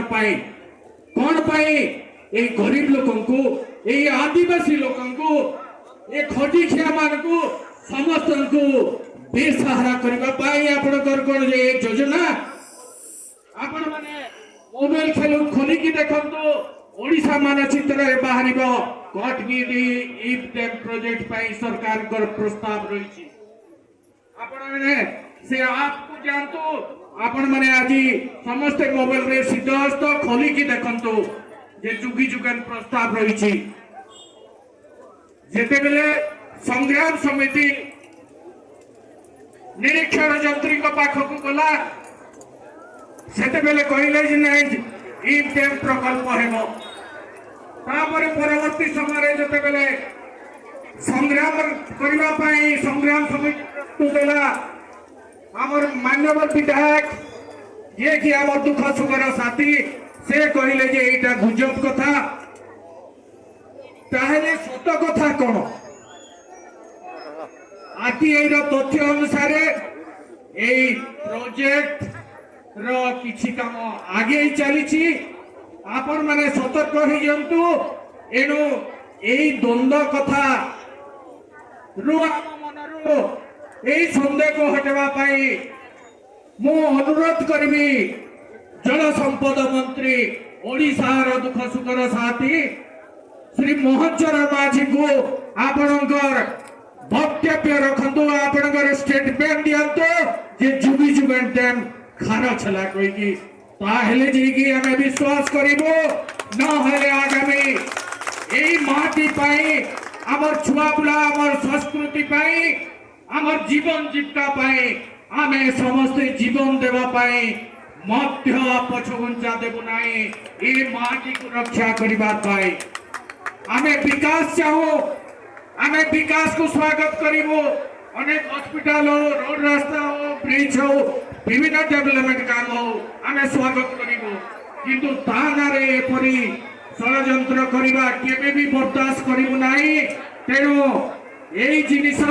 कौन पाई ए गरीब लोकन को ए आदिवासी लोकन को ए खटिखिया मान को समस्त को बेसहारा करबा पाई आपनकर कोन जे योजना आपण माने मोबाइल खेल खोली की देखंतो ओडिशा मानचित्र रे बाहरिबो कटगिरी इफ डैम प्रोजेक्ट पाई सरकार कर प्रस्ताव रही आपण माने से आपको जानतो आपण माने आज समस्त मोबाइल रे सीधस्त खोली की देखंतो जे जुगी जुगन प्रस्ताव रही जेते बेले संग्राम समिति निरीक्षण जंत्री को पाखक गला सेते बेले कहले जे नहीं इफ डैम प्रकल्प हेबो तापर परवर्ती समय जेते बेले संग्राम करबा पाई संग्राम समिति देला हमर मान्यवर विधायक ये कि हमर दुख सुखर साथी से कहले जे एटा गुजब कथा ताहले सत कथा कोन आती एरो तथ्य अनुसार एई प्रोजेक्ट रो किछि काम आगे चलीछि आपण माने सतर्क हो जंतु एनु एई द्वंद्व कथा रु हम मनरु एई संदेह को हटवा पाई मु अनुरोध करबी जल संपद मंत्री ओडिशार दुख सुखर साथी श्री मोहन चरण माझी को आपणकर वक्तव्य रखंतु आपणकर स्टेटमेंट दियंतु जे जुगी जुगन डैम खाना छला कोई की ताहेले जी की हमें विश्वास करिबो न हेले आगामी एई माटी पाई हमर छुआ बुला हमर संस्कृति पाई हमर जीवन जीविका पाई आमे समस्त जीवन देवा पाई मध्य पछगुंचा देबो नाही ए माटी को रक्षा करिबा पाई आमे विकास चाहो आमे विकास को स्वागत करिबो अनेक हॉस्पिटल हो रोड रास्ता हो ब्रिज हो विभिन्न डेवलपमेंट काम हो आमे स्वागत करिबो किंतु तानारे एपरी षडयंत्र करिबा केबे भी बर्दाश्त करिबो नाही तेरो एई जिनिस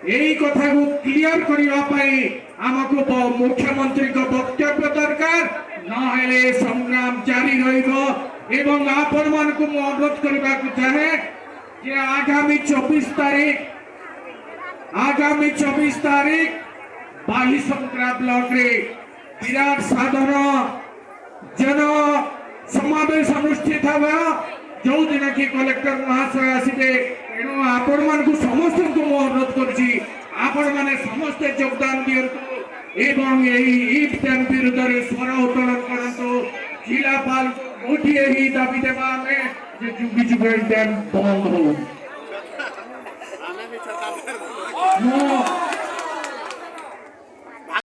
एई कथा को क्लियर करिबा पाई हमको मुख्यमंत्री को वक्तव्य दरकार न हेले संग्राम जारी रहिबो एवं आपण मान को अनुरोध करबा को चाहे जे आगामी 24 तारीख बालीसंक्रा ब्लॉक रे विराट साधारण जन समावेश अनुष्ठित हवा जो दिन की कलेक्टर महाशय आसीबे एणु आपण मान को समस्त को अनुरोध करछि आपण माने समस्त योगदान दियंतु एवं एही इफ डैम विरुद्ध रे स्वर उत्तोलन करंतु जिलापाल गोटिए ही दाबी देबा में जे जुगी जुगी डैम बंद हो